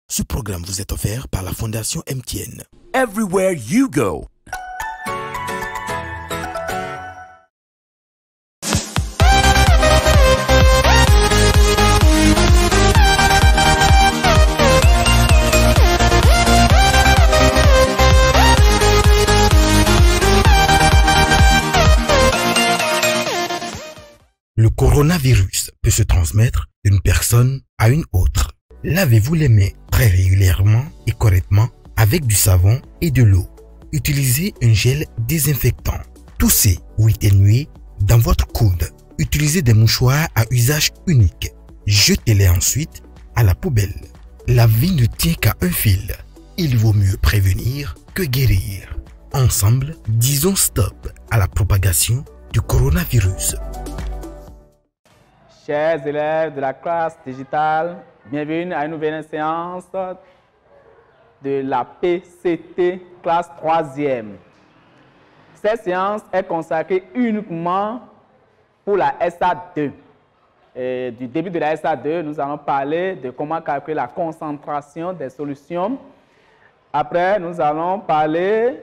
Ce programme vous est offert par la Fondation MTN. Everywhere you go. Le coronavirus peut se transmettre d'une personne à une autre. Lavez-vous les mains très régulièrement et correctement avec du savon et de l'eau. Utilisez un gel désinfectant. Toussez ou éternuez dans votre coude. Utilisez des mouchoirs à usage unique. Jetez-les ensuite à la poubelle. La vie ne tient qu'à un fil. Il vaut mieux prévenir que guérir. Ensemble, disons stop à la propagation du coronavirus. Chers élèves de la classe digitale, bienvenue à une nouvelle séance de la PCT classe 3e. Cette séance est consacrée uniquement pour la SA2. Et du début de la SA2, nous allons parler de comment calculer la concentration des solutions. Après, nous allons parler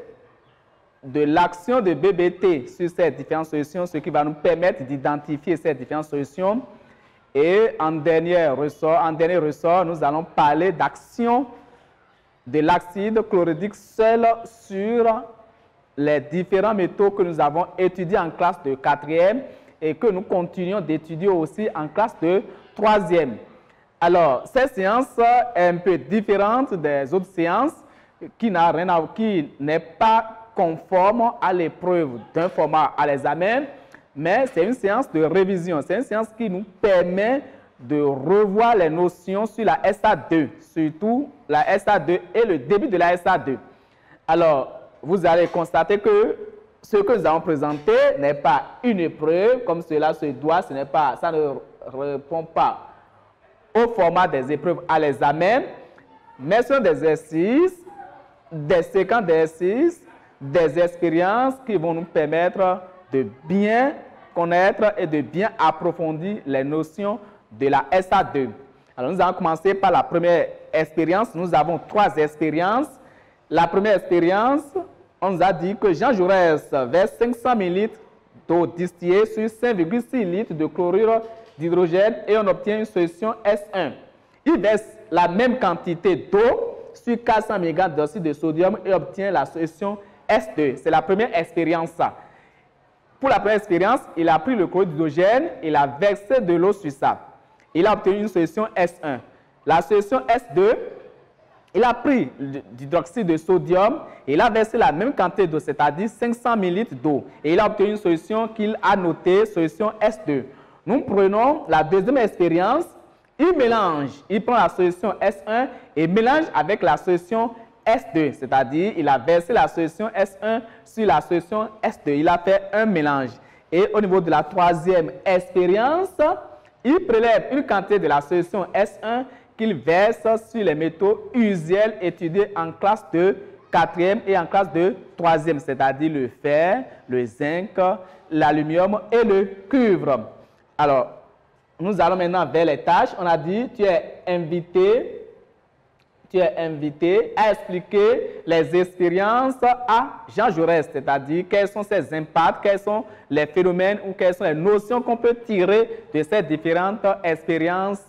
de l'action de BBT sur ces différentes solutions, ce qui va nous permettre d'identifier ces différentes solutions. Et en dernier ressort, nous allons parler d'action de l'acide chlorhydrique seul sur les différents métaux que nous avons étudiés en classe de 4e et que nous continuons d'étudier aussi en classe de 3e. Alors, cette séance est un peu différente des autres séances qui n'est pas conforme à l'épreuve d'un format à l'examen, mais c'est une séance de révision. C'est une séance qui nous permet de revoir les notions sur la SA2, surtout la SA2 et le début de la SA2. Alors, vous allez constater que ce que nous avons présenté n'est pas une épreuve, comme cela se doit, ça ne répond pas au format des épreuves à l'examen, mais ce sont des exercices, des séquences d'exercices, des expériences qui vont nous permettre de bien connaître et de bien approfondir les notions de la SA2. Alors, nous allons commencer par la première expérience. Nous avons 3 expériences. La première expérience, on nous a dit que Jean Jaurès verse 500 ml d'eau distillée sur 5,6 litres de chlorure d'hydrogène et on obtient une solution S1. Il verse la même quantité d'eau sur 400 mg d'oxyde de sodium et obtient la solution S2. C'est la première expérience. Pour la première expérience, il a pris le chlorure d'hydrogène, il a versé de l'eau sur ça. Il a obtenu une solution S1. La solution S2, il a pris d'hydroxyde de sodium, il a versé la même quantité d'eau, c'est-à-dire 500 ml d'eau. Et il a obtenu une solution qu'il a notée, solution S2. Nous prenons la deuxième expérience, il mélange, il prend la solution S1 et mélange avec la solution S2, c'est-à-dire il a versé la solution S1 sur la solution S2. Il a fait un mélange. Et au niveau de la troisième expérience, il prélève une quantité de la solution S1 qu'il verse sur les métaux usuels étudiés en classe de 4e et en classe de 3e, c'est-à-dire le fer, le zinc, l'aluminium et le cuivre. Alors, nous allons maintenant vers les tâches. On a dit, tu es invité à expliquer les expériences à Jean Jaurès, c'est-à-dire quels sont ses impacts, quels sont les phénomènes ou quelles sont les notions qu'on peut tirer de ces différentes expériences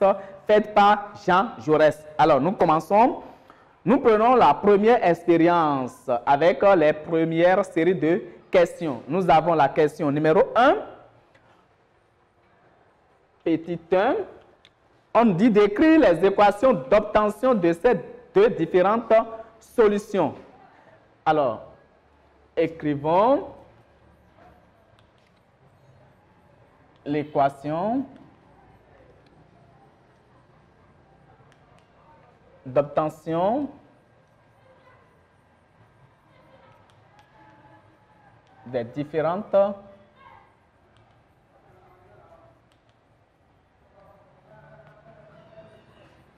faites par Jean Jaurès. Alors, nous commençons. Nous prenons la première expérience avec les premières séries de questions. Nous avons la question numéro 1, petit 1. On dit d'écrire les équations d'obtention de ces deux différentes solutions. Alors, écrivons l'équation d'obtention des différentes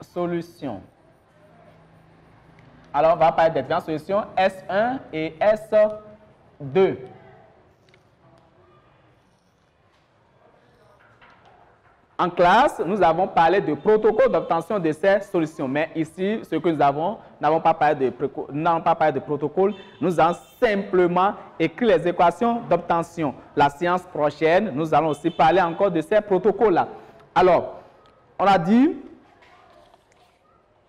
solutions. Alors, on va parler des différentes solutions S1 et S2. En classe, nous avons parlé de protocole d'obtention de ces solutions. Mais ici, ce que nous n'avons pas parlé de protocole. Nous avons simplement écrit les équations d'obtention. La séance prochaine, nous allons aussi parler encore de ces protocoles-là. Alors, on a dit,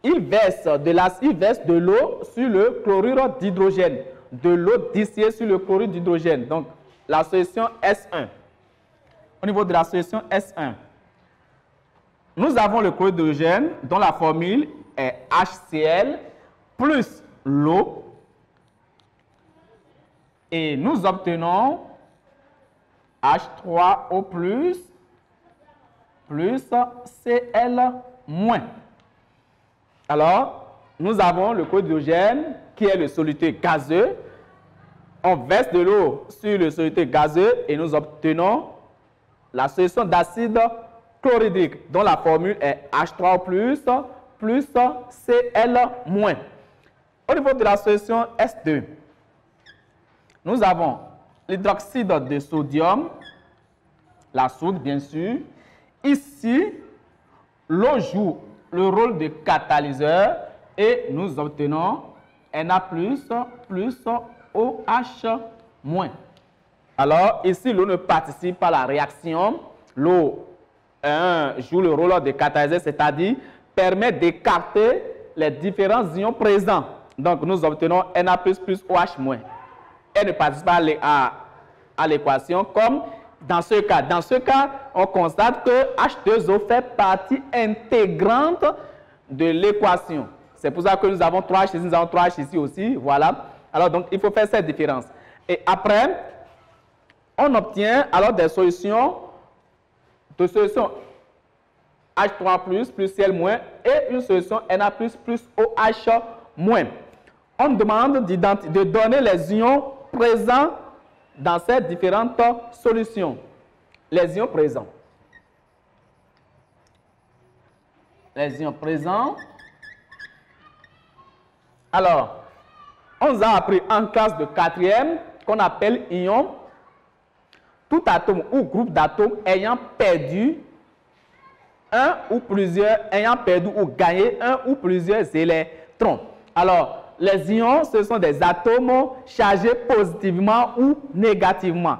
il verse de l'eau sur le chlorure d'hydrogène. De l'eau distillée sur le chlorure d'hydrogène. Donc, la solution S1. Au niveau de la solution S1, nous avons le chlorure d'hydrogène dont la formule est HCl plus l'eau. Et nous obtenons H3O plus Cl moins. Alors, nous avons le chlorure d'hydrogène qui est le soluté gazeux. On verse de l'eau sur le soluté gazeux et nous obtenons la solution d'acide chlorhydrique dont la formule est H3O plus Cl moins. Au niveau de la solution S2, nous avons l'hydroxyde de sodium, la soude bien sûr. Ici, l'eau joue le rôle de catalyseur et nous obtenons Na plus OH moins. Alors, ici, l'eau ne participe pas à la réaction. L'eau joue le rôle de catalyseur, c'est-à-dire permet d'écarter les différents ions présents. Donc, nous obtenons Na plus OH moins. Elle ne participe pas à l'équation comme dans ce cas. Dans ce cas, on constate que H2O fait partie intégrante de l'équation. C'est pour ça que nous avons 3H ici, nous avons 3H ici aussi. Voilà. Alors, donc, il faut faire cette différence. Et après, on obtient alors des solutions H3 plus Cl moins et une solution Na plus OH moins. On demande de donner les ions présents dans ces différentes solutions. Les ions présents. Les ions présents. Alors, on nous a appris en classe de 4e qu'on appelle ion tout atome ou groupe d'atomes ayant perdu ou gagné un ou plusieurs électrons. Alors, les ions, ce sont des atomes chargés positivement ou négativement.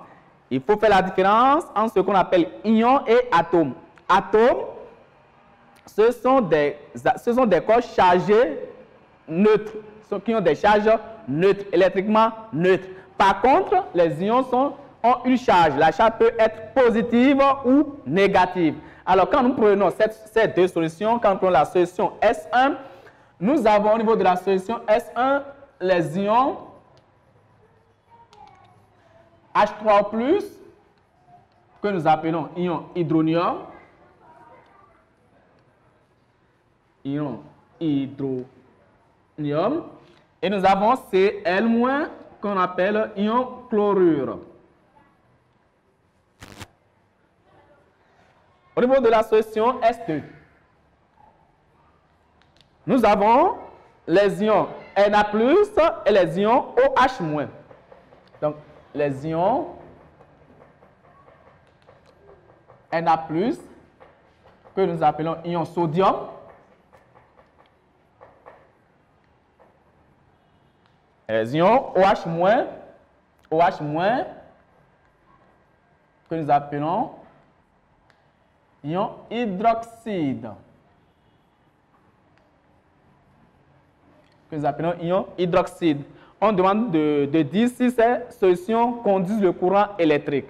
Il faut faire la différence entre ce qu'on appelle ion et atome. Atomes, ce sont des corps chargés neutres, qui ont des charges neutres, électriquement neutres. Par contre, les ions ont une charge. La charge peut être positive ou négative. Alors, quand nous prenons ces deux solutions, quand nous prenons la solution S1, nous avons au niveau de la solution S1 les ions H3+, que nous appelons ion hydronium. Ion hydronium. Et nous avons Cl- qu'on appelle ion chlorure. Au niveau de la solution S2, nous avons les ions Na+, et les ions OH-. Donc, les ions Na+, que nous appelons ion sodium, et les ions OH-, que nous appelons ion hydroxyde. Que nous appelons ion hydroxyde. On demande de dire si ces solutions conduisent le courant électrique.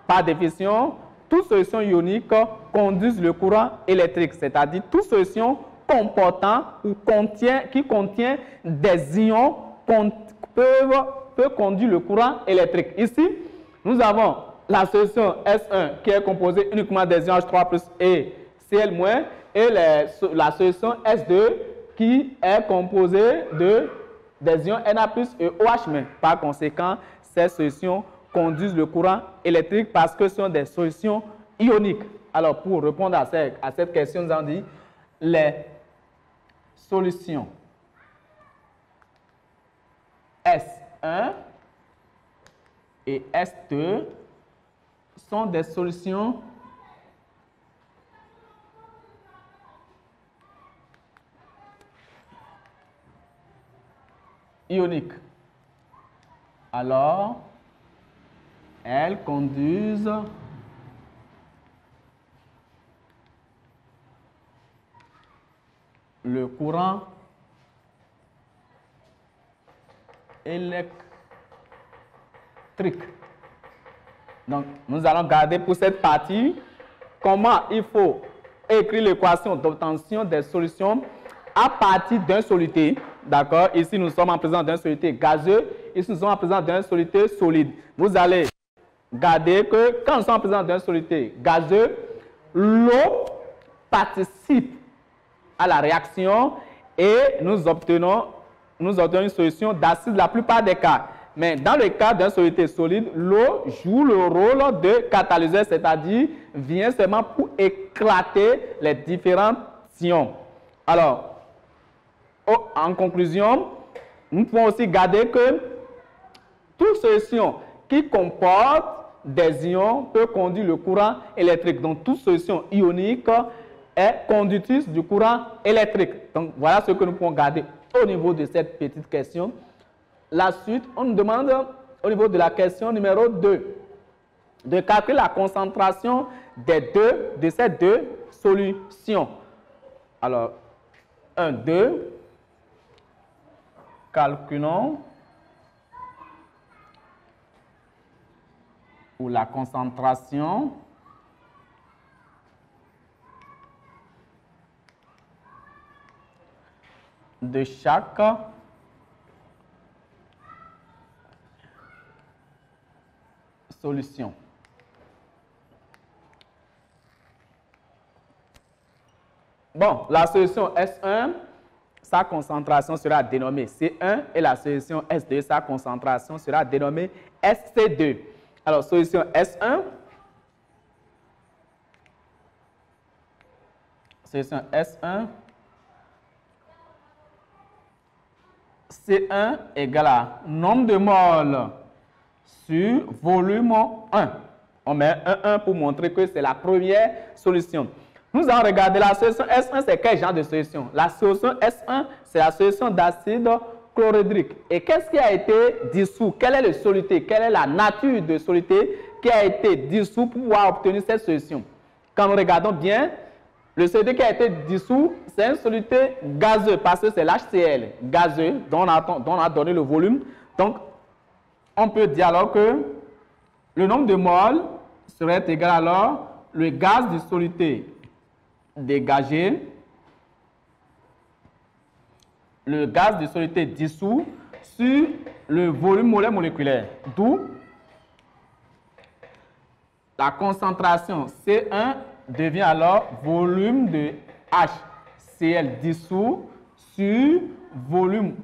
Par définition, toute solution ionique conduit le courant électrique, c'est-à-dire toute solution comportant ou qui contient des ions peut conduire le courant électrique. Ici, nous avons la solution S1 qui est composée uniquement des ions H3 plus et Cl-, et la solution S2 qui est composée des ions Na plus et OH-. Par conséquent, ces solutions conduisent le courant électrique parce que ce sont des solutions ioniques. Alors, pour répondre à cette question, nous avons dit les solutions S1 et S2 sont des solutions ioniques. Alors, elles conduisent le courant électrique. Donc, nous allons garder pour cette partie comment il faut écrire l'équation d'obtention des solutions à partir d'un soluté. D'accord? Ici, nous sommes en présence d'un soluté gazeux. Ici, nous sommes en présence d'un soluté solide. Vous allez garder que quand nous sommes en présence d'un soluté gazeux, l'eau participe à la réaction et nous obtenons une solution d'acide la plupart des cas. Mais dans le cas d'un soluté solide, l'eau joue le rôle de catalyseur, c'est-à-dire vient seulement pour éclater les différents ions. Alors, en conclusion, nous pouvons aussi garder que toute solution qui comporte des ions peut conduire le courant électrique. Donc, toute solution ionique est conductrice du courant électrique. Donc, voilà ce que nous pouvons garder au niveau de cette petite question. La suite, on nous demande au niveau de la question numéro 2 de calculer la concentration de ces deux solutions. Alors, 1, 2, calculons pour la concentration de chaque solution. Bon, la solution S1, sa concentration sera dénommée C1 et la solution S2, sa concentration sera dénommée SC2. Alors, solution S1, solution S1, C1 égale à nombre de moles sur volume 1. On met 1 pour montrer que c'est la première solution. Nous allons regarder la solution S1, c'est quel genre de solution? La solution S1, c'est la solution d'acide chlorhydrique. Et qu'est-ce qui a été dissous? Quel est le soluté? Quelle est la nature de soluté qui a été dissous pour pouvoir obtenir cette solution? Quand nous regardons bien, le soluté qui a été dissous, c'est un soluté gazeux parce que c'est l'HCl gazeux dont on a donné le volume. Donc, on peut dire alors que le nombre de moles serait égal alors le gaz du soluté dégagé, le gaz du soluté dissous sur le volume molaire moléculaire. D'où la concentration C1 devient alors volume de HCl dissous sur volume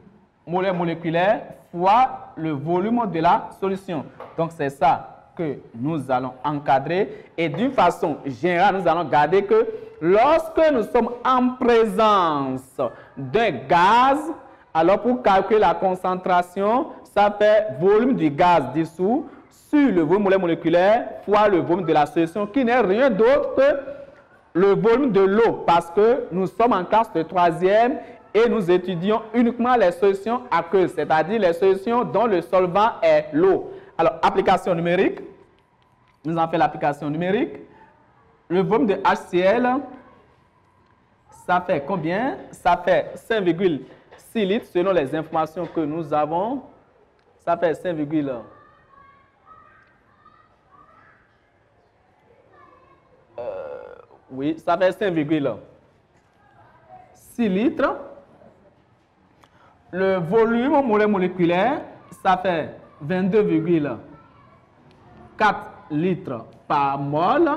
molaire moléculaire fois le volume de la solution. Donc, c'est ça que nous allons encadrer. Et d'une façon générale, nous allons garder que lorsque nous sommes en présence d'un gaz, alors pour calculer la concentration, ça fait volume du gaz dissous sur le volume molaire moléculaire fois le volume de la solution, qui n'est rien d'autre que le volume de l'eau, parce que nous sommes en classe de 3e et nous étudions uniquement les solutions aqueuses, c'est-à-dire les solutions dont le solvant est l'eau. Alors, application numérique, nous en faisons l'application numérique. Le volume de HCl, ça fait combien? Ça fait 5,6 litres selon les informations que nous avons. Ça fait 5, oui, ça fait 5,6 litres. Le volume molaire moléculaire, ça fait 22,4 litres par mol.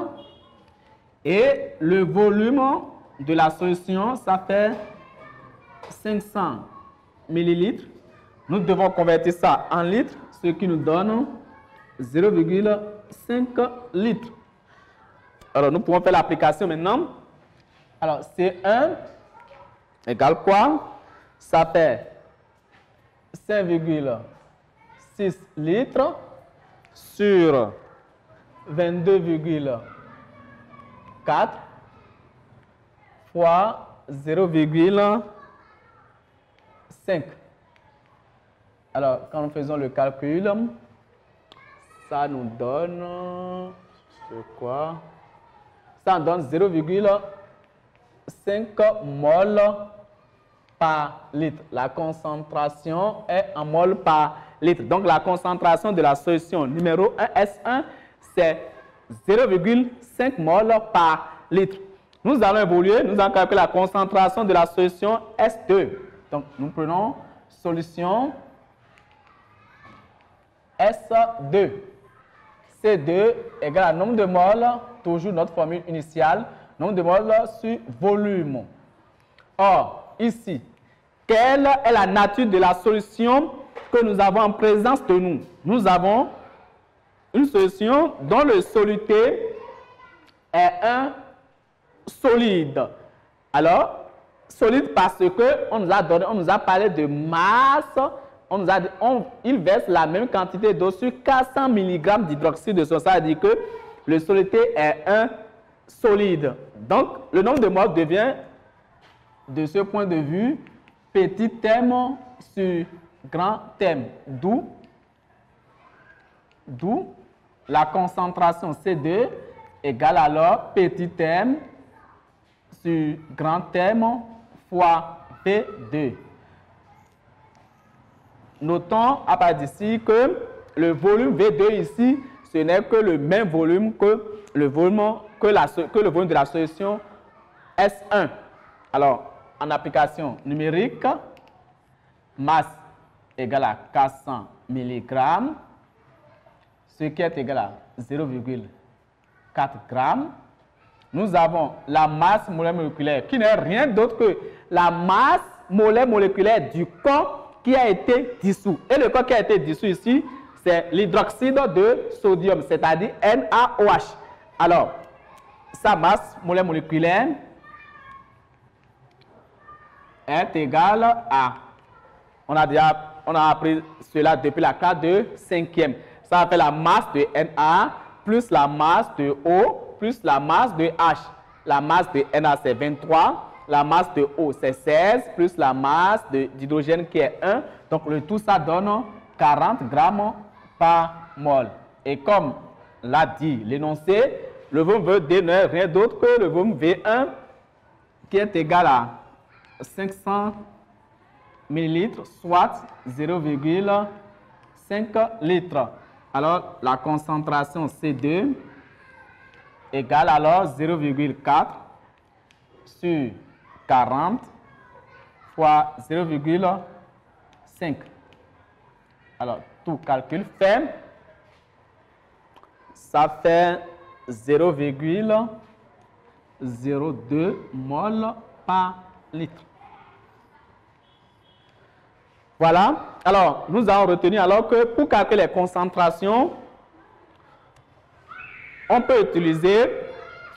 Et le volume de la solution, ça fait 500 millilitres. Nous devons convertir ça en litres, ce qui nous donne 0,5 litres. Alors, nous pouvons faire l'application maintenant. Alors, C1 égale quoi? Ça fait 5,6 litres sur 22,4 fois 0,5. Alors, quand nous faisons le calcul, ça nous donne, c'est quoi? Ça nous donne 0,5 mol par litre. La concentration est en mol par litre. Donc, la concentration de la solution numéro 1, S1, c'est 0,5 mol par litre. Nous allons évoluer, nous allons calculer la concentration de la solution S2. Donc, nous prenons solution S2. C2 égale à nombre de moles, toujours notre formule initiale, nombre de moles sur volume. Or, ici, quelle est la nature de la solution que nous avons en présence de nous? Nous avons une solution dont le soluté est un solide. Alors, solide parce qu'on nous a donné, on nous a parlé de masse. On nous a dit, il verse la même quantité d'eau sur 400 mg d'hydroxyde de sodium. Ça veut dire que le soluté est un solide. Donc, le nombre de moles devient, de ce point de vue, petit m sur grand m. D'où la concentration C2 égale alors petit m sur grand m fois V2. Notons à partir d'ici que le volume V2 ici, ce n'est que le même volume que le volume de la solution S1. Alors, en application numérique, masse égale à 400 mg, ce qui est égal à 0,4 g. Nous avons la masse molaire moléculaire qui n'est rien d'autre que la masse molaire moléculaire du corps qui a été dissous. Et le corps qui a été dissous ici, c'est l'hydroxyde de sodium, c'est-à-dire NaOH. Alors, sa masse molaire moléculaire est égale à, on a appris cela depuis la classe de 5e. Ça fait la masse de Na plus la masse de O plus la masse de H. La masse de Na c'est 23. La masse de O, c'est 16, plus la masse d'hydrogène qui est 1. Donc, le tout, ça donne 40 grammes par mol. Et comme l'a dit l'énoncé, le volume V2 n'est rien d'autre que le volume V1 qui est égal à 500 ml, soit 0,5 litres. Alors, la concentration C2 égale alors 0,4 sur 40 fois 0,5. Alors, tout calcul fait, ça fait 0,02 mol par litre. Voilà. Alors, nous avons retenu alors que pour calculer les concentrations, on peut utiliser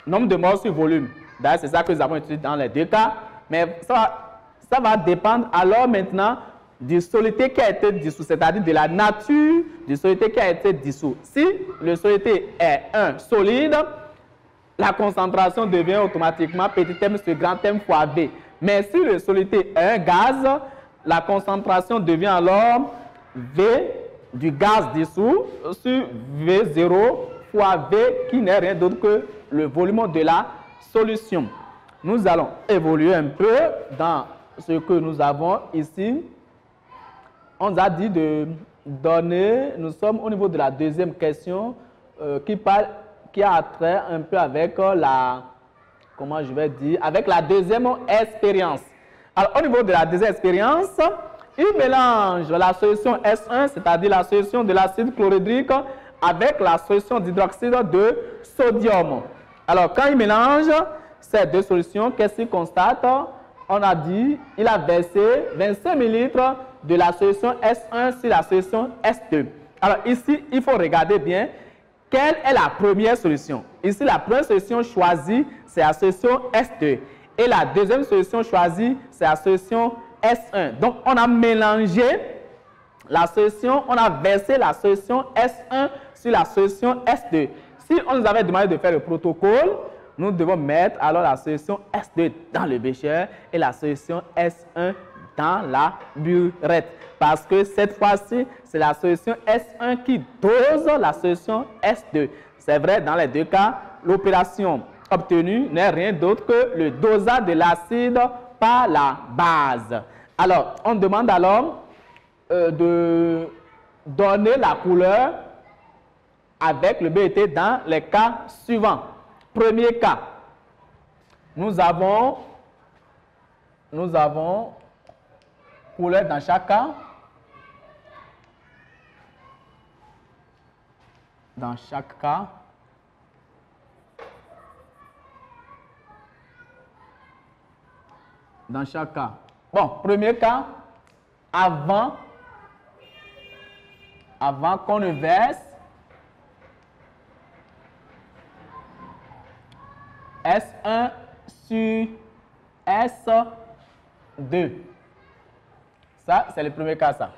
nombre de moles sur volume. D'ailleurs, c'est ça que nous avons utilisé dans les deux cas. Mais ça va dépendre alors maintenant du soluté qui a été dissous, c'est-à-dire de la nature du soluté qui a été dissous. Si le soluté est un solide, la concentration devient automatiquement petit m sur grand m fois V. Mais si le soluté est un gaz, la concentration devient alors V du gaz dissous sur V0 fois V qui n'est rien d'autre que le volume de la solution. Nous allons évoluer un peu dans ce que nous avons ici. On nous a dit de donner, nous sommes au niveau de la deuxième question qui a trait un peu avec la, comment je vais dire, avec la deuxième expérience. Alors au niveau de la deuxième expérience, il mélange la solution S1, c'est-à-dire la solution de l'acide chlorhydrique, avec la solution d'hydroxyde de sodium. Alors quand il mélange ces deux solutions, qu'est-ce qu'il constate? On a dit il a versé 25 ml de la solution S1 sur la solution S2. Alors ici, il faut regarder bien quelle est la première solution. Ici, la première solution choisie, c'est la solution S2. Et la deuxième solution choisie, c'est la solution S1. Donc, on a mélangé la solution, on a versé la solution S1 sur la solution S2. Si on nous avait demandé de faire le protocole, nous devons mettre alors la solution S2 dans le bécher et la solution S1 dans la burette. Parce que cette fois-ci, c'est la solution S1 qui dose la solution S2. C'est vrai, dans les deux cas, l'opération obtenue n'est rien d'autre que le dosage de l'acide par la base. Alors, on demande alors de donner la couleur avec le BET dans les cas suivants. Premier cas, nous avons couleur dans chaque cas. Dans chaque cas. Dans chaque cas. Bon, premier cas, avant qu'on ne verse S1 sur S2. Ça, c'est le premier cas, ça.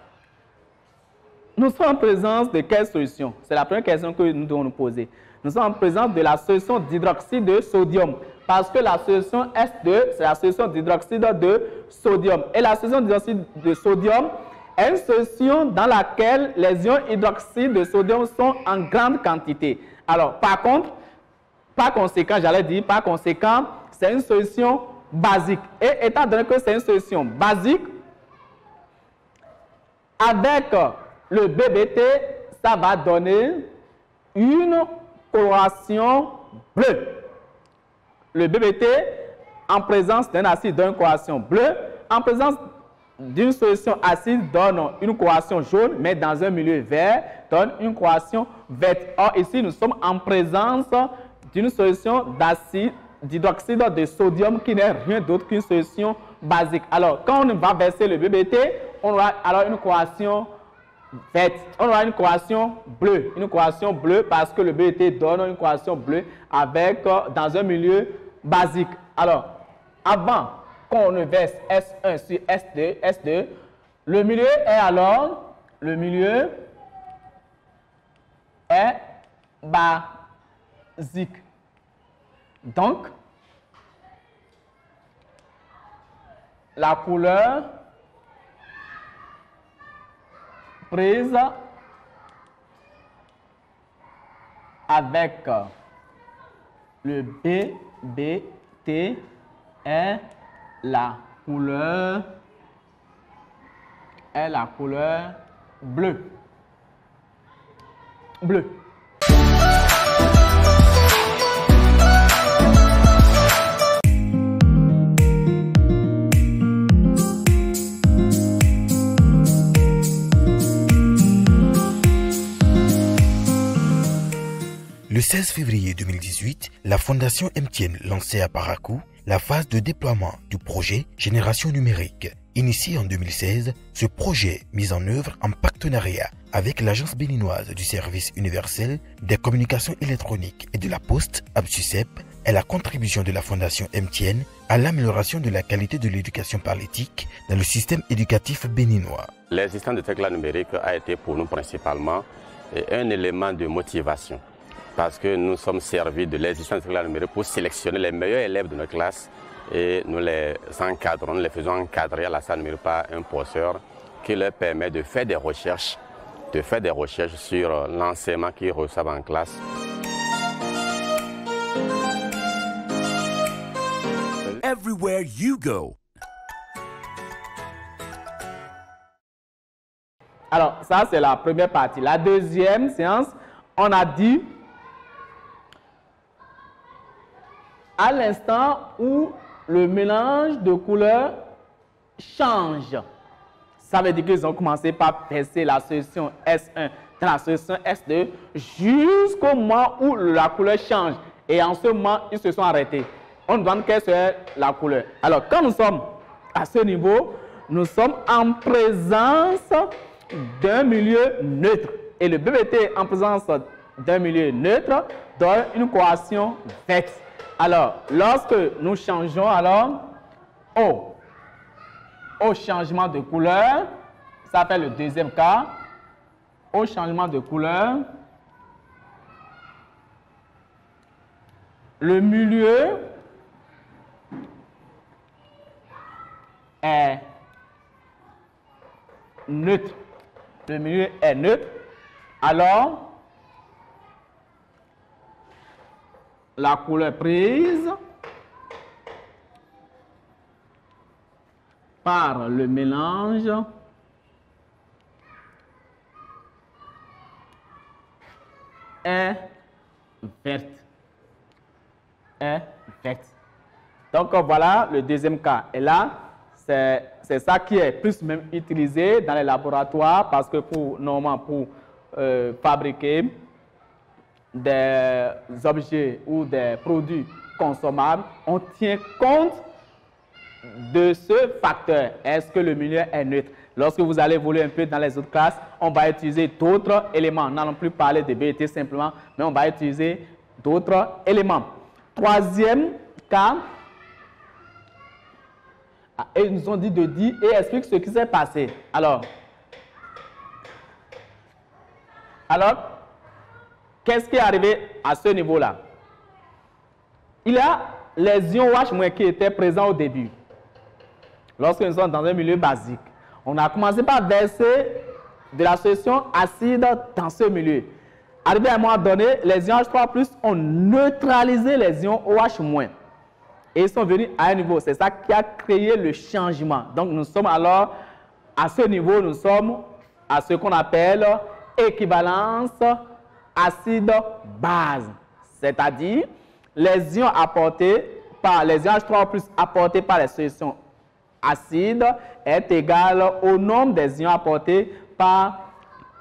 Nous sommes en présence de quelle solution? C'est la première question que nous devons nous poser. Nous sommes en présence de la solution d'hydroxyde de sodium. Parce que la solution S2, c'est la solution d'hydroxyde de sodium. Et la solution d'hydroxyde de sodium est une solution dans laquelle les ions hydroxyde de sodium sont en grande quantité. Alors, par conséquent, c'est une solution basique. Et étant donné que c'est une solution basique, avec le BBT, ça va donner une coloration bleue. Le BBT, en présence d'un acide, donne une coloration bleue. En présence d'une solution acide, donne une coloration jaune, mais dans un milieu vert, donne une coloration verte. Or, ici, nous sommes en présence d'une solution d'hydroxyde de sodium qui n'est rien d'autre qu'une solution basique. Alors, quand on va verser le BBT, on aura alors une coloration verte. On aura une coloration bleue. Une coloration bleue parce que le BBT donne une coloration bleue avec, dans un milieu basique. Alors, avant qu'on ne verse S1 sur S2, le milieu est alors, le milieu est basique. Donc, la couleur prise avec le BBT est la couleur bleue. Bleu. Le 16 février 2018, la Fondation MTN lançait à Parakou la phase de déploiement du projet Génération numérique. Initié en 2016, ce projet, mis en œuvre en partenariat avec l'Agence béninoise du service universel des communications électroniques et de la poste, ABSUCEP, est la contribution de la Fondation MTN à l'amélioration de la qualité de l'éducation par l'éthique dans le système éducatif béninois. L'existence de Tecla numérique a été pour nous principalement un élément de motivation, parce que nous sommes servis de l'existence de Tecla numérique pour sélectionner les meilleurs élèves de notre classe et nous les encadrons, nous les faisons encadrer à la salle numérique par un professeur qui leur permet de faire des recherches, sur l'enseignement qu'ils reçoivent en classe. Everywhere you go. Alors, ça, c'est la première partie. La deuxième séance, on a dit, à l'instant où le mélange de couleurs change, ça veut dire qu'ils ont commencé par verser la solution S1 dans la solution S2 jusqu'au moment où la couleur change. Et en ce moment, ils se sont arrêtés. On demande quelle serait la couleur. Alors, quand nous sommes à ce niveau, nous sommes en présence d'un milieu neutre. Et le BBT en présence d'un milieu neutre donne une coloration verte. Alors, lorsque nous changeons alors au changement de couleur, ça fait le deuxième cas, au changement de couleur, le milieu est neutre. Le milieu est neutre. Alors, la couleur prise par le mélange est verte. Est verte. Donc voilà le deuxième cas. Et là, c'est ça qui est plus même utilisé dans les laboratoires parce que normalement pour fabriquer des objets ou des produits consommables, on tient compte de ce facteur. Est-ce que le milieu est neutre? Lorsque vous allez évoluer un peu dans les autres classes, on va utiliser d'autres éléments. N'allons plus parler de BET simplement, mais on va utiliser d'autres éléments. Troisième cas, et ils nous ont dit de dire et explique ce qui s'est passé. Alors, qu'est-ce qui est arrivé à ce niveau-là? Il y a les ions OH- qui étaient présents au début. Lorsque nous sommes dans un milieu basique, on a commencé par verser de la solution acide dans ce milieu. Arrivé à un moment donné, les ions H3+ ont neutralisé les ions OH-. Et ils sont venus à un niveau. C'est ça qui a créé le changement. Donc nous sommes alors à ce niveau, nous sommes à ce qu'on appelle équivalence acide-base. C'est-à-dire les ions apportés par les ions H3+ apportés par les solutions acides est égal au nombre des ions apportés par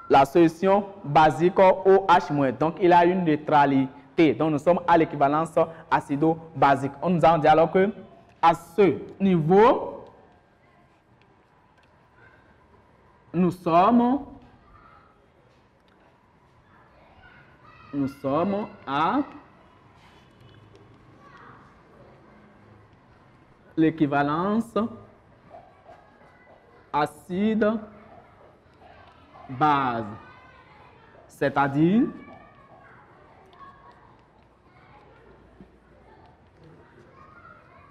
la solution basique OH-. Donc il a une neutralité. Donc nous sommes à l'équivalence acido-basique. On nous a dit alors que à ce niveau, nous sommes à l'équivalence acide-base, c'est-à-dire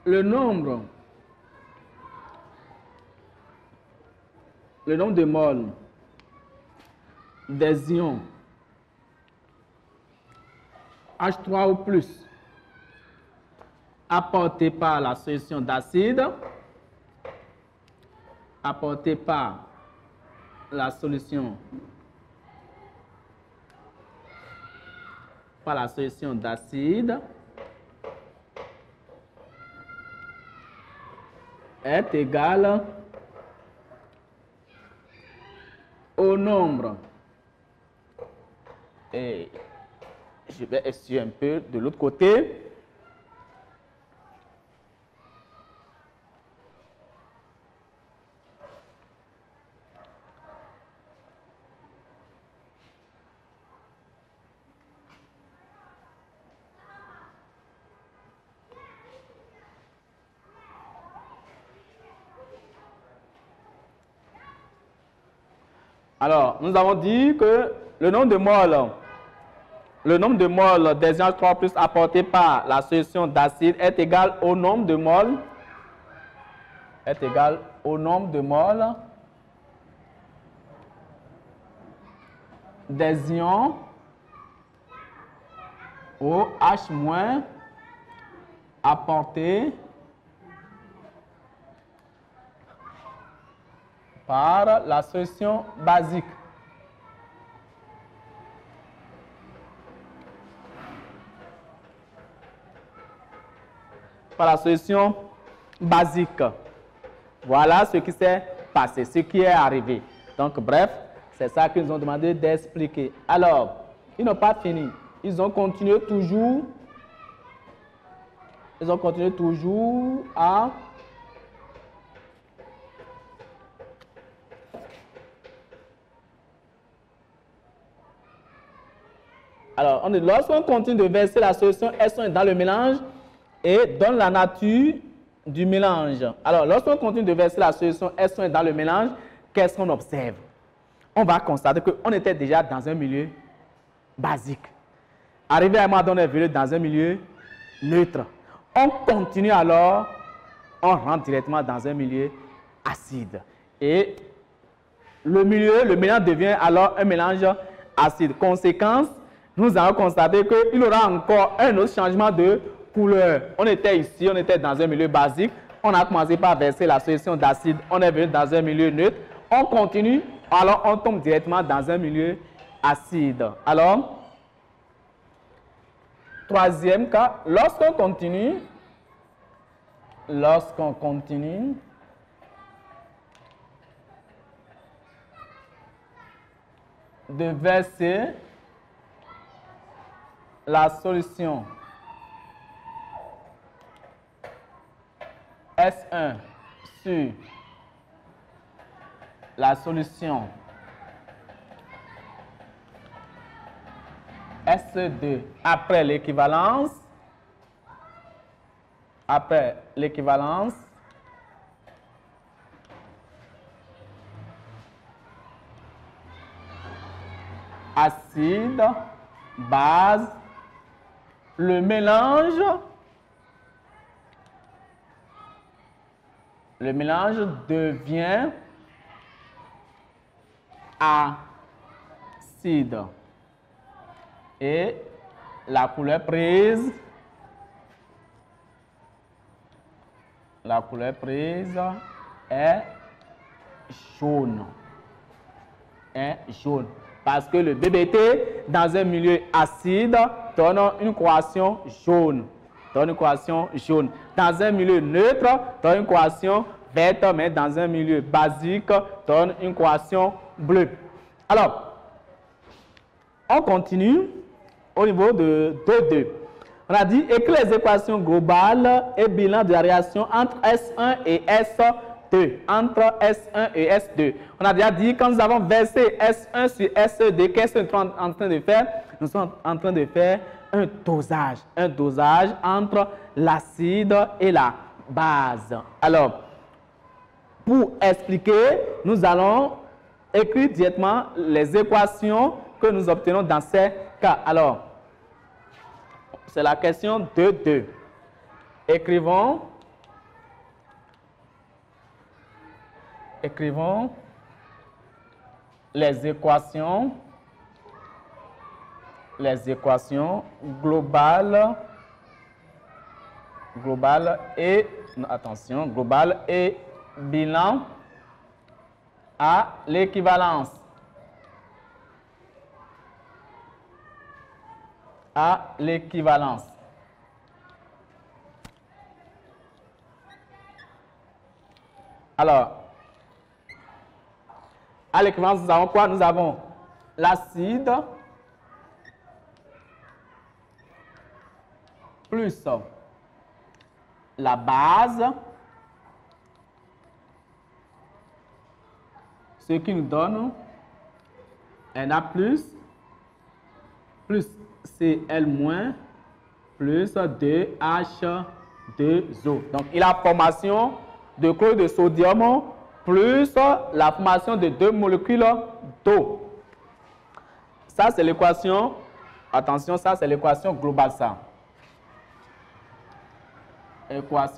le nombre de moles des ions H3 ou plus apportés par la solution d'acide, apportés par la solution d'acide est égal au nombre, et je vais essayer un peu de l'autre côté, alors, nous avons dit que le nombre de moles des ions H3+ apportés par la solution d'acide est égal au nombre de moles des ions OH- apportés par la solution basique. Par la solution basique. Voilà ce qui s'est passé, ce qui est arrivé. Donc, bref, c'est ça qu'ils nous ont demandé d'expliquer. Alors, ils n'ont pas fini. Ils ont continué toujours à alors, lorsqu'on continue de verser la solution S1 dans le mélange et donne la nature du mélange. Alors, lorsqu'on continue de verser la solution S1 dans le mélange, qu'est-ce qu'on observe? On va constater qu'on était déjà dans un milieu basique. Arrivé à un moment donné, on est venu dans un milieu neutre. On continue alors, on rentre directement dans un milieu acide. Et le mélange devient alors un mélange acide. Conséquence, nous allons constater qu'il y aura encore un autre changement de couleur. On était ici, on était dans un milieu basique. On a commencé par verser la solution d'acide. On est venu dans un milieu neutre. On continue, alors on tombe directement dans un milieu acide. Alors, troisième cas, lorsqu'on continue de verser la solution S1 sur la solution S2 après l'équivalence, acide, base, le mélange devient acide et la couleur prise est jaune. Parce que le BBT dans un milieu acide donne une coloration jaune. Dans un milieu neutre, donne une coloration verte, mais dans un milieu basique, donne une coloration bleue. Alors, on continue au niveau de 2.2. On a dit écrire les équations globales et bilan de la réaction entre S1 et S2. On a déjà dit, quand nous avons versé S1 sur S2, qu'est-ce que nous sommes en train de faire? Nous sommes en train de faire un dosage entre l'acide et la base. Alors, pour expliquer, nous allons écrire directement les équations que nous obtenons dans ces cas. Alors, c'est la question 2.2. Écrivons les équations globales et bilan à l'équivalence. Alors, à l'équivalence, nous avons quoi? Nous avons l'acide plus la base, ce qui nous donne Na plus Cl moins plus 2H2O. Donc, il y a la formation de chlorure de sodium plus la formation de 2 molécules d'eau. Ça, c'est l'équation, attention, ça, c'est l'équation globale, ça.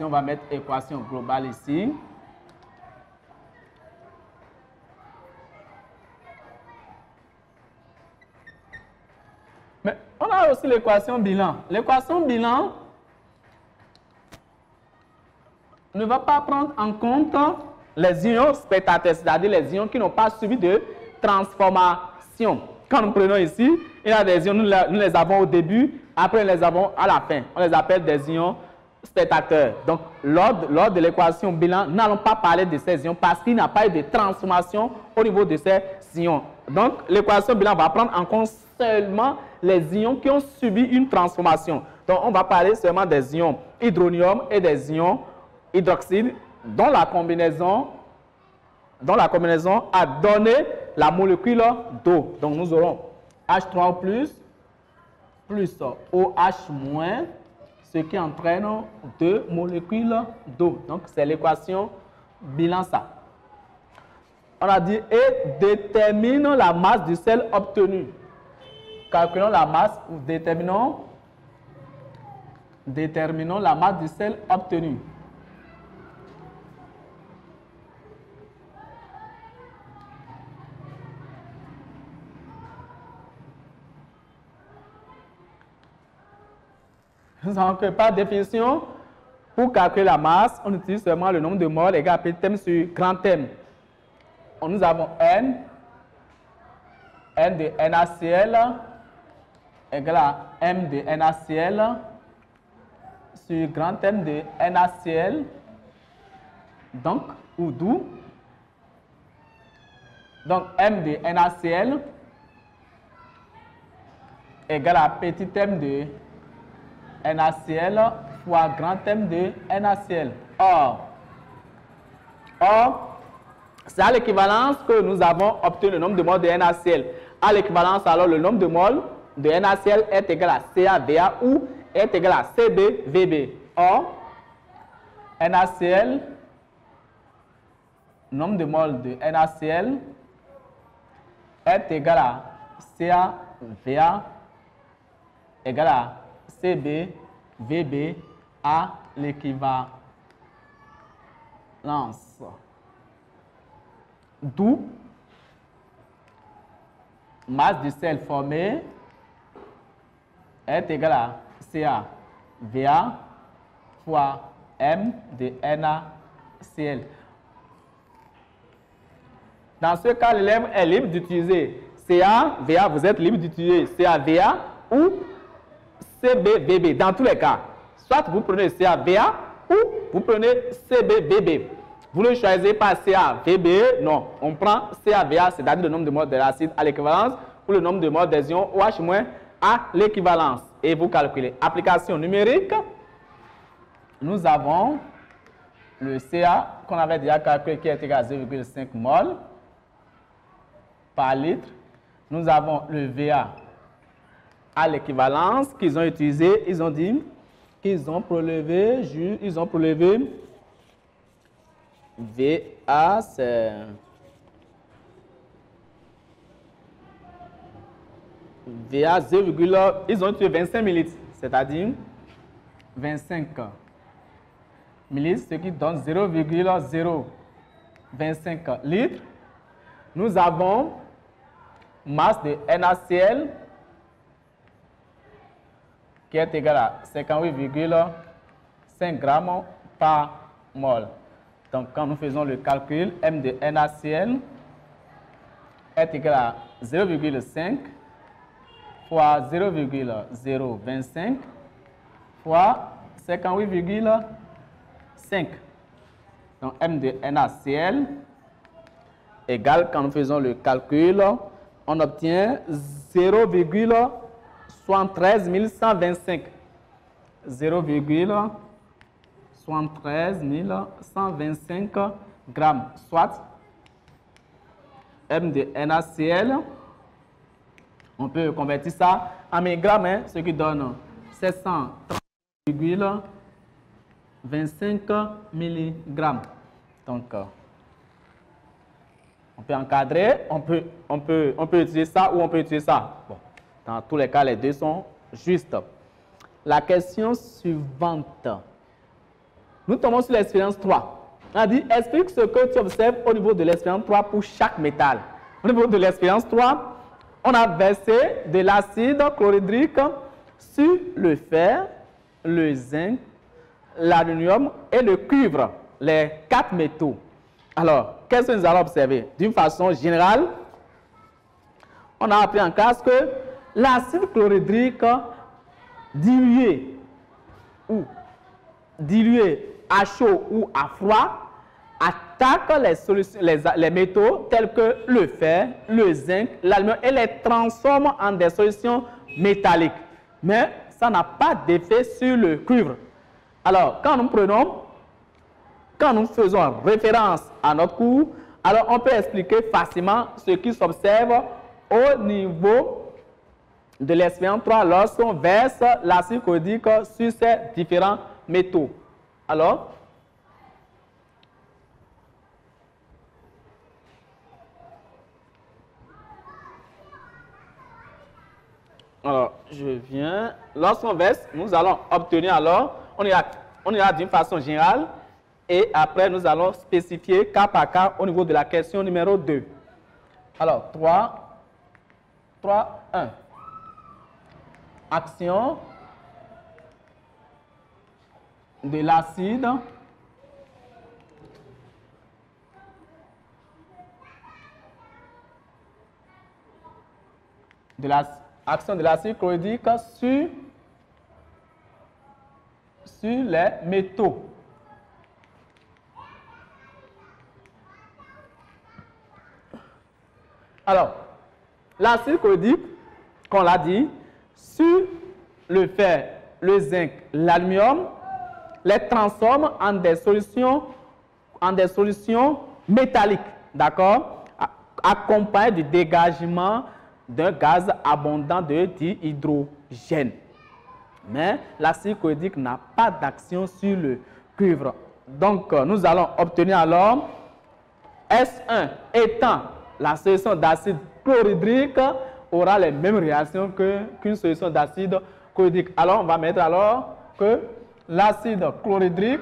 On va mettre équation globale ici. Mais on a aussi l'équation bilan. L'équation bilan ne va pas prendre en compte les ions spectateurs, c'est-à-dire les ions qui n'ont pas subi de transformation. Quand nous prenons ici, il y a des ions, nous les avons au début, après nous les avons à la fin. On les appelle des ions spectateurs. Donc, lors de l'équation bilan, nous n'allons pas parler de ces ions parce qu'il n'y a pas eu de transformation au niveau de ces ions. Donc, l'équation bilan va prendre en compte seulement les ions qui ont subi une transformation. Donc, on va parler seulement des ions hydronium et des ions hydroxyde dont la combinaison a donné la molécule d'eau. Donc, nous aurons H3 plus OH moins, ce qui entraîne 2 molécules d'eau. Donc, c'est l'équation bilan ça. On a dit et détermine la masse du sel obtenu. Calculons la masse ou déterminons la masse du sel obtenu. Nous avons que par définition, pour calculer la masse, on utilise seulement le nombre de moles égal à petit m sur grand M. Nous avons N de NaCl égale à M de NaCl sur grand M de NaCl, donc, ou d'où, donc M de NaCl égale à petit m de NaCl fois grand M de NaCl. Or, c'est à l'équivalence que nous avons obtenu le nombre de moles de NaCl. À l'équivalence, alors, le nombre de moles de NaCl est égal à CaVa ou est égal à CbVb. Or, NaCl, nombre de moles de NaCl est égal à CaVa égal à CbVb à l'équivalence. D'où masse du sel formé est égale à CaVa fois M de NaCl. Dans ce cas, l'élève est libre d'utiliser CaVa, vous êtes libre d'utiliser CaVa ou CbVb. Dans tous les cas, soit vous prenez CaVa ou vous prenez CbVb. Vous ne choisissez pas CaVb, non. On prend CaVa, c'est-à-dire le nombre de moles de l'acide à l'équivalence ou le nombre de moles des ions OH- à l'équivalence. Et vous calculez. Application numérique, nous avons le Ca qu'on avait déjà calculé qui est égal à 0,5 mol par litre. Nous avons le Va à l'équivalence qu'ils ont utilisé. Ils ont dit qu'ils ont prélevé, Va, c'est Va 0, ils ont utilisé 25 millilitres, c'est-à-dire 25 millilitres, ce qui donne 0,025 litres. Nous avons masse de NaCl qui est égale à 58,5 grammes par mol. Donc, quand nous faisons le calcul, M de NaCl est égal à 0,5 fois 0,025 fois 58,5. Donc, M de NaCl égale, quand nous faisons le calcul, on obtient 0,73 125. 0,73 125 grammes, soit M de NaCl. On peut convertir ça en milligrammes, hein, ce qui donne 730,25 milligrammes. Donc, on peut encadrer, on peut utiliser ça ou on peut utiliser ça. Bon, dans tous les cas, les deux sont justes. La question suivante. Nous tombons sur l'expérience 3. On a dit, explique ce que tu observes au niveau de l'expérience 3 pour chaque métal. Au niveau de l'expérience 3, on a versé de l'acide chlorhydrique sur le fer, le zinc, l'aluminium et le cuivre, les 4 métaux. Alors, qu'est-ce que nous allons observer? D'une façon générale, on a appris en classe que l'acide chlorhydrique dilué à chaud ou à froid attaque les métaux tels que le fer, le zinc, l'aluminium et les transforme en des solutions métalliques. Mais ça n'a pas d'effet sur le cuivre. Alors, quand nous faisons référence à notre cours, alors on peut expliquer facilement ce qui s'observe au niveau de l'expérience 3 lorsqu'on verse l'acide chlorhydrique sur ces différents métaux. Alors, je viens. Lorsqu'on verse, nous allons obtenir alors, on ira d'une façon générale et après nous allons spécifier cas par cas au niveau de la question numéro 2. Alors, 3, 1. Action de l'acide action de l'acide chlorhydrique sur les métaux. Alors, l'acide chlorhydrique, qu'on l'a dit, sur le fer, le zinc, l'aluminium, les transforme en des solutions métalliques, d'accord, accompagnées du dégagement d'un gaz abondant de dihydrogène. Mais l'acide chlorhydrique n'a pas d'action sur le cuivre. Donc, nous allons obtenir alors S1 étant la solution d'acide chlorhydrique aura les mêmes réactions qu'une solution d'acide chlorhydrique. Alors, on va mettre alors que l'acide chlorhydrique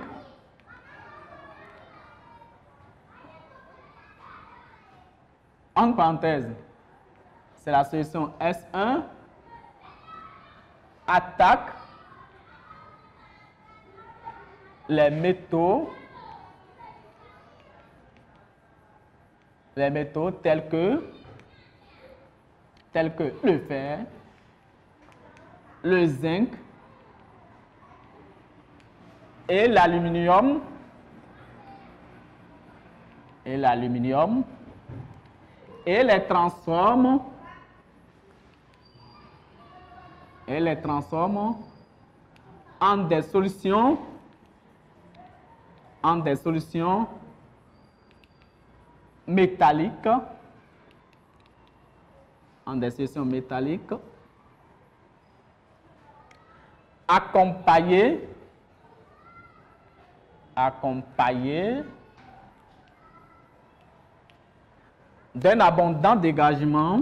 en parenthèse, c'est la solution S1 attaque les métaux tels que le fer, le zinc et l'aluminium et les transforme en des solutions métalliques, accompagnées d'un abondant dégagement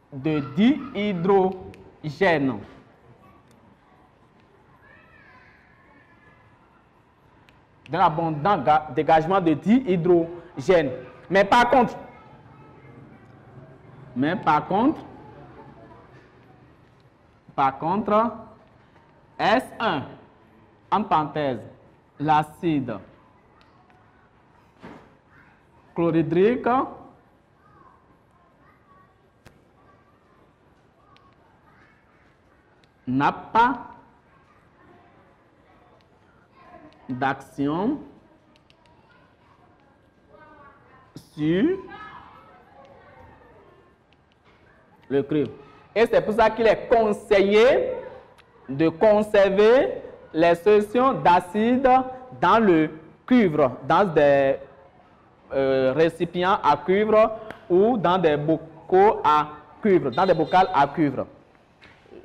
de dihydrogène. D'un abondant dégagement de dihydrogène. Mais par contre, S1, en parenthèse, l'acide chlorhydrique n'a pas d'action sur le cuivre. Et c'est pour ça qu'il est conseillé de conserver les solutions d'acide dans le cuivre, dans des récipients à cuivre ou dans des bocaux à cuivre, dans des bocals à cuivre.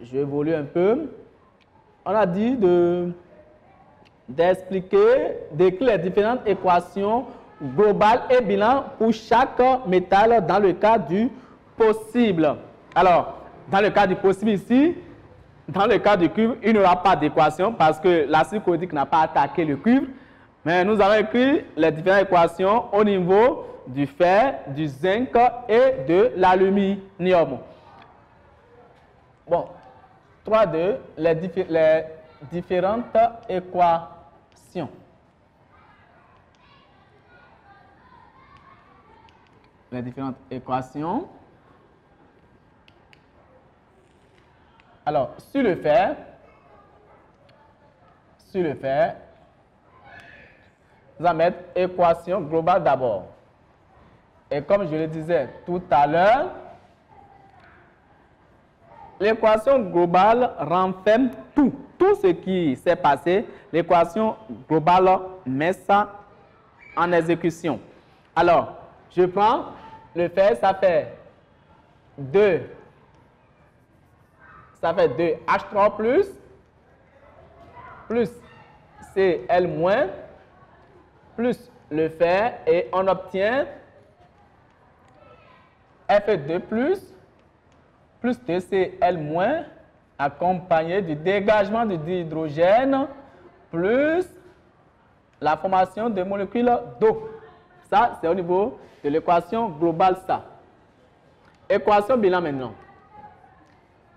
Je vais évoluer un peu. On a dit d'écrire les différentes équations globales et bilan pour chaque métal dans le cas du possible. Alors, dans le cas du possible ici, dans le cas du cuivre, il n'y aura pas d'équation parce que l'acide chlorhydrique n'a pas attaqué le cuivre. Mais nous allons écrire les différentes équations au niveau du fer, du zinc et de l'aluminium. Bon, 3.2, les différentes équations. Les différentes équations. Alors, sur le fer, nous allons mettre équation globale d'abord. Et comme je le disais tout à l'heure, l'équation globale renferme tout ce qui s'est passé. L'équation globale met ça en exécution. Alors, je prends le fer, ça fait 2 H3 plus Cl- plus le fer et on obtient Fe2 plus 2Cl- accompagné du dégagement du dihydrogène plus la formation de molécules d'eau. Ça, c'est au niveau de l'équation globale, ça. Équation bilan maintenant.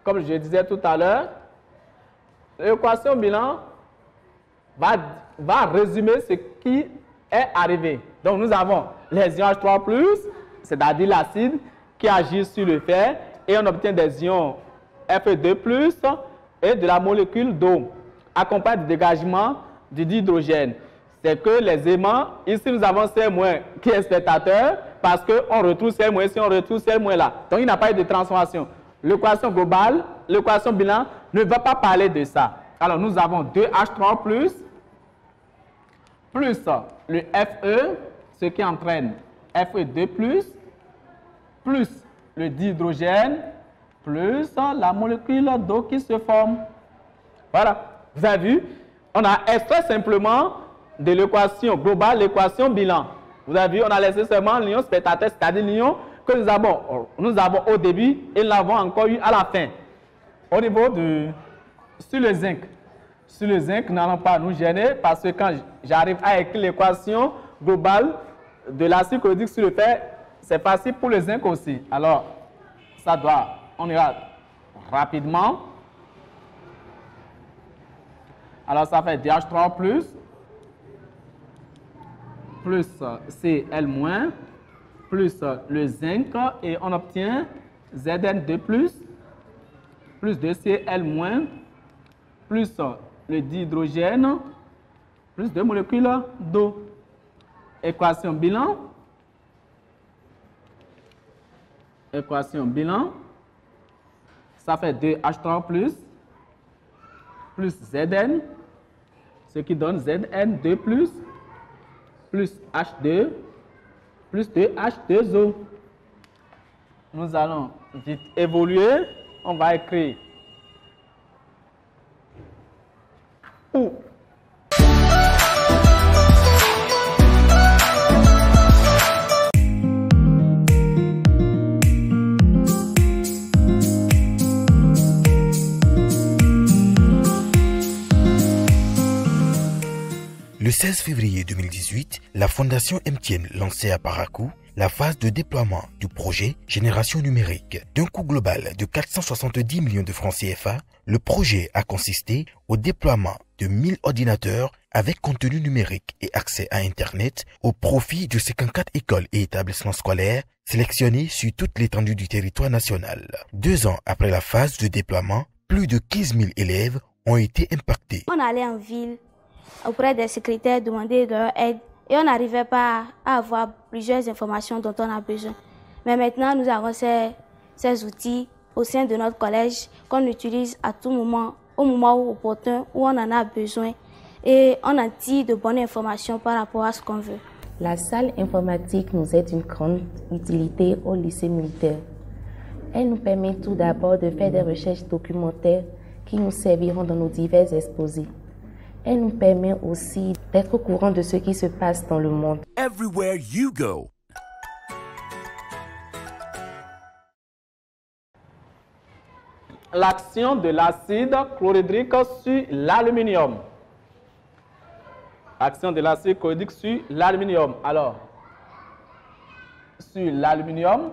Comme je disais tout à l'heure, l'équation bilan va résumer ce qui est arrivé. Donc, nous avons les ions H3+, c'est-à-dire l'acide qui agit sur le fer, et on obtient des ions Fe2+, et de la molécule d'eau, accompagnée du dégagement du dihydrogène. C'est que les aimants, ici nous avons CM- qui est spectateur, parce qu'on retrouve CM- ici, on retrouve CM- là. Donc il n'y a pas eu de transformation. L'équation globale, l'équation bilan ne va pas parler de ça. Alors nous avons 2H3+, plus le Fe, ce qui entraîne Fe2+, plus le dihydrogène, plus la molécule d'eau qui se forme. Voilà, vous avez vu, on a extrait simplement de l'équation globale, l'équation bilan. Vous avez vu, on a laissé seulement l'ion spectateur, c'est-à-dire l'ion que nous avons au début et nous l'avons encore eu à la fin. Au niveau de, sur le zinc, nous n'allons pas nous gêner parce que quand j'arrive à écrire l'équation globale de l'acide chlorhydrique sur le fer, c'est facile pour le zinc aussi. Alors, on ira rapidement. Alors, ça fait DH3+, plus Cl-, plus le zinc, et on obtient Zn2+, plus 2Cl-, plus le dihydrogène, plus 2 molécules d'eau. Équation bilan. Équation bilan. Ça fait 2H3+, plus Zn, ce qui donne Zn2+, plus H2, plus 2H2O. Nous allons vite évoluer. On va écrire OU. Le 16 février 2018, la Fondation MTN lançait à Parakou la phase de déploiement du projet Génération numérique. D'un coût global de 470 millions de francs CFA, le projet a consisté au déploiement de 1000 ordinateurs avec contenu numérique et accès à Internet au profit de 54 écoles et établissements scolaires sélectionnés sur toute l'étendue du territoire national. 2 ans après la phase de déploiement, plus de 15 000 élèves ont été impactés. On allait en ville auprès des secrétaires, demander leur aide et on n'arrivait pas à avoir plusieurs informations dont on a besoin. Mais maintenant, nous avons ces outils au sein de notre collège qu'on utilise à tout moment, au moment opportun où on en a besoin et on en tire de bonnes informations par rapport à ce qu'on veut. La salle informatique nous est d'une grande utilité au lycée militaire. Elle nous permet tout d'abord de faire des recherches documentaires qui nous serviront dans nos divers exposés. Elle nous permet aussi d'être au courant de ce qui se passe dans le monde. Everywhere you go. L'action de l'acide chlorhydrique sur l'aluminium. Action de l'acide chlorhydrique sur l'aluminium. Alors, sur l'aluminium,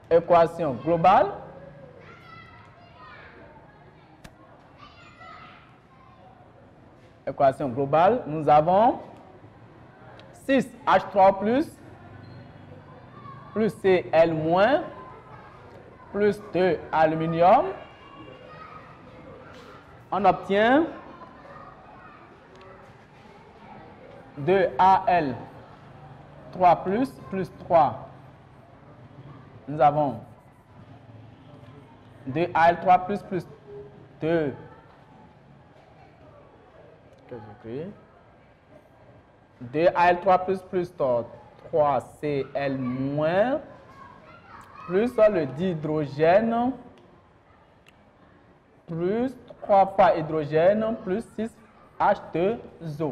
équation globale. Équation globale, nous avons 6H3+, plus Cl-, plus 2 aluminium. On obtient 2Al3+, plus 3. Nous avons 2Al3+, plus 2. Que j'écris 2Al3+, plus 3Cl-, plus le dihydrogène, plus 3 fois hydrogène, plus 6H2O.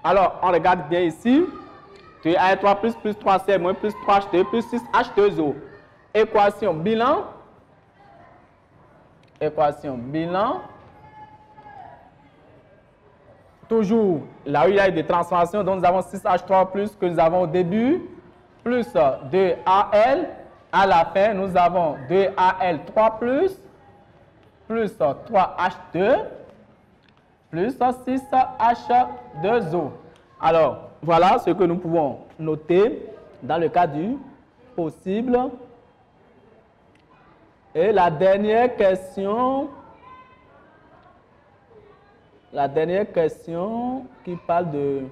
Alors, on regarde bien ici. 2Al3+, plus 3Cl-, plus 3H2, plus 6H2O. Équation bilan. équation bilan. Toujours, là où il y a des transformations, donc nous avons 6H3 plus que nous avons au début, plus 2AL. À la fin, nous avons 2AL3 plus 3H2, plus 6H2O. Alors, voilà ce que nous pouvons noter dans le cas du possible. Et la dernière question qui parle de...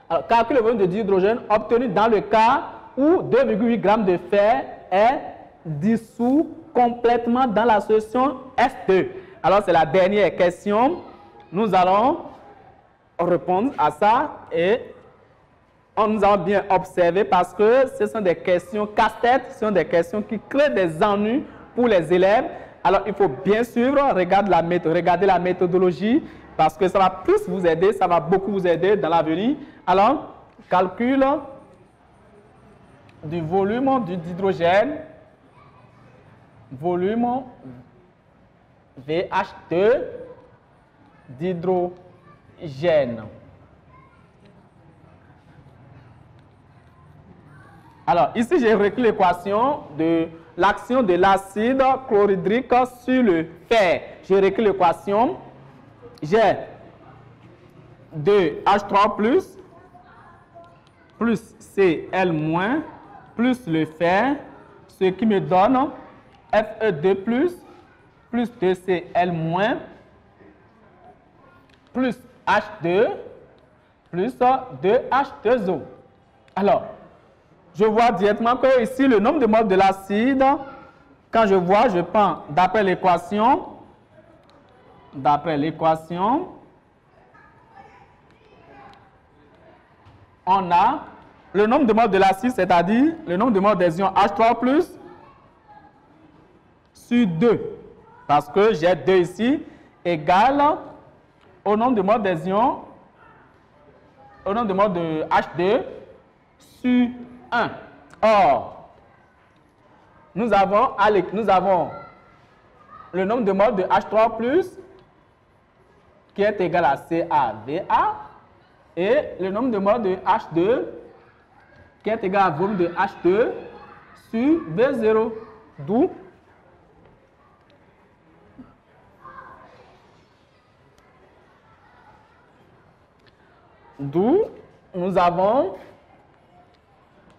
Alors, calcule le volume de dihydrogène obtenu dans le cas où 2,8 g de fer est dissous complètement dans la solution S2. Alors, c'est la dernière question. Nous allons répondre à ça et nous allons bien observer parce que ce sont des questions casse-tête, ce sont des questions qui créent des ennuis pour les élèves. Alors, il faut bien suivre, regarder la méthodologie parce que ça va plus vous aider, ça va beaucoup vous aider dans l'avenir. Alors, calcul du volume d'hydrogène, volume VH2 d'hydrogène. Alors, ici, j'ai réécrit l'équation de l'action de l'acide chlorhydrique sur le fer. J'ai réécrit l'équation. J'ai 2H3 plus Cl- plus le fer, ce qui me donne Fe2 plus 2Cl- plus H2 plus 2H2O. Alors, je vois directement que ici, le nombre de moles de l'acide, quand je vois, je prends d'après l'équation, on a le nombre de moles de l'acide, c'est-à-dire le nombre de moles des ions H3 plus sur 2, parce que j'ai 2 ici, égale au nombre de moles des ions, au nombre de moles de H2 sur 1. Or, nous avons le nombre de moles de H3 plus qui est égal à CaVa et le nombre de moles de H2 qui est égal au volume de H2 sur V0.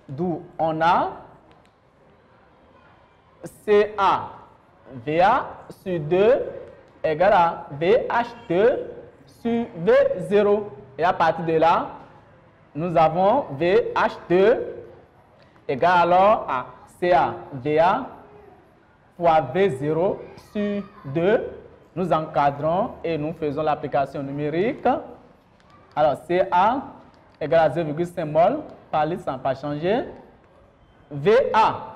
D'où on a CaVa sur 2 égale à VH2 sur V0. Et à partir de là, nous avons VH2 égale alors à CaVa fois V0 sur 2. Nous encadrons et nous faisons l'application numérique. Alors, Ca égale à 0,5 mol par litre, ça n'a pas changé. Va,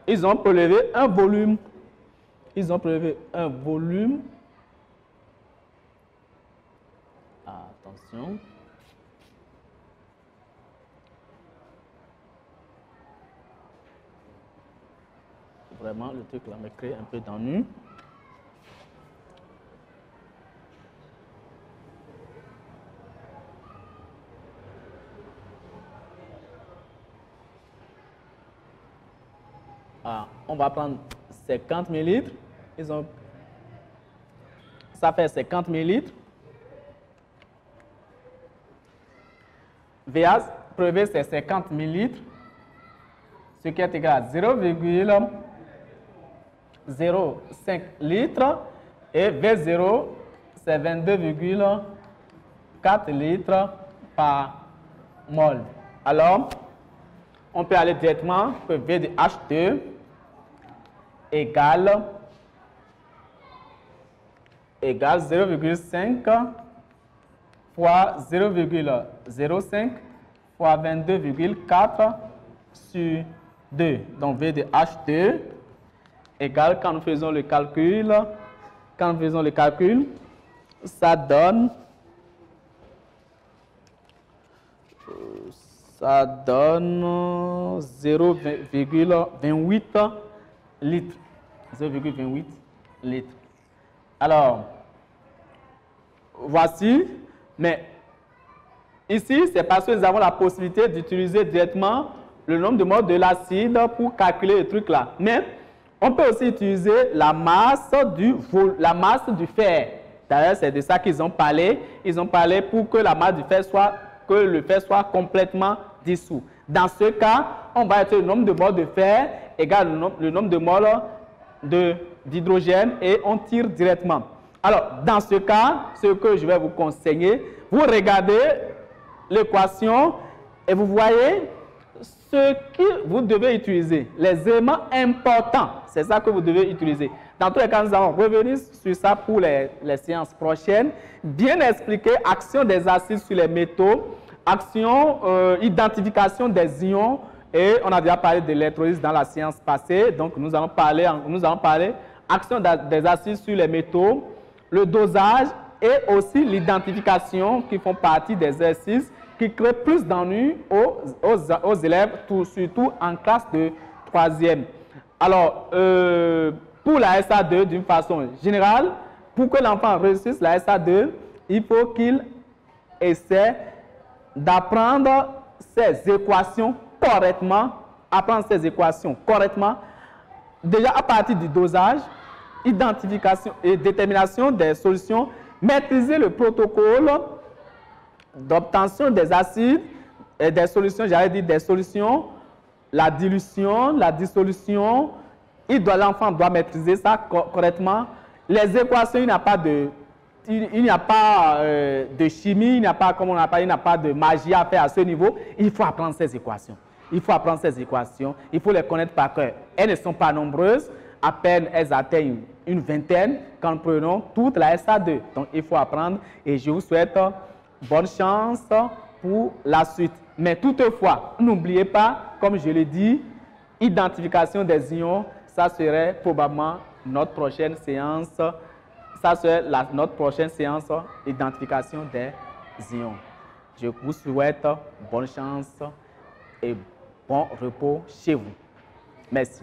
ils ont prélevé un volume. Attention. Vraiment, le truc là me crée un peu d'ennui. On va prendre 50 ml. Ça fait 50 ml. VA prélevé c'est 50 ml, ce qui est égal à 0,05 litres. Et V0 c'est 22,4 litres par mol. Alors, on peut aller directement que V de H2 égale 0,5 fois 0,05 fois 22,4 sur 2. Donc V de H2 égale, quand nous faisons le calcul, ça donne 0,28 litres. 0,28 litres. Alors, voici, mais ici, c'est parce que nous avons la possibilité d'utiliser directement le nombre de moles de l'acide pour calculer le truc là. Mais on peut aussi utiliser la masse du fer. D'ailleurs, c'est de ça qu'ils ont parlé. Ils ont parlé pour que la masse du fer le fer soit complètement dissous. Dans ce cas, on va être le nombre de moles de fer égale le nombre de moles d'hydrogène et on tire directement. Alors, dans ce cas, ce que je vais vous conseiller, vous regardez l'équation et vous voyez ce que vous devez utiliser, les éléments importants, c'est ça que vous devez utiliser. Dans tous les cas, nous allons revenir sur ça pour les séances prochaines, bien expliquer action des acides sur les métaux, action, identification des ions, et on a déjà parlé de l'électrolyse dans la séance passée, donc nous allons parler action des acides sur les métaux, le dosage et aussi l'identification qui font partie des exercices qui créent plus d'ennuis aux élèves, surtout en classe de 3e. Alors, pour la SA2, d'une façon générale, pour que l'enfant réussisse la SA2, il faut qu'il essaie d'apprendre ces équations correctement, déjà à partir du dosage, identification et détermination des solutions, maîtriser le protocole d'obtention des acides et des solutions, j'allais dire des solutions, la dilution, la dissolution, l'enfant doit maîtriser ça correctement. Les équations, il n'y a pas de chimie, il n'y a pas, comme on appelle, il n'y a pas de magie à faire à ce niveau. Il faut apprendre ces équations. Il faut les connaître par cœur. Elles ne sont pas nombreuses, à peine elles atteignent une vingtaine quand nous prenons toute la SA2. Donc il faut apprendre et je vous souhaite bonne chance pour la suite. Mais toutefois, n'oubliez pas, comme je l'ai dit, identification des ions, ça serait probablement notre prochaine séance. Ça serait notre prochaine séance, identification des ions. Je vous souhaite bonne chance et bon repos chez vous. Merci.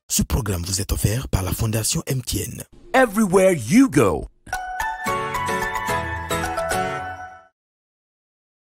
Ce programme vous est offert par la Fondation MTN. Everywhere you go.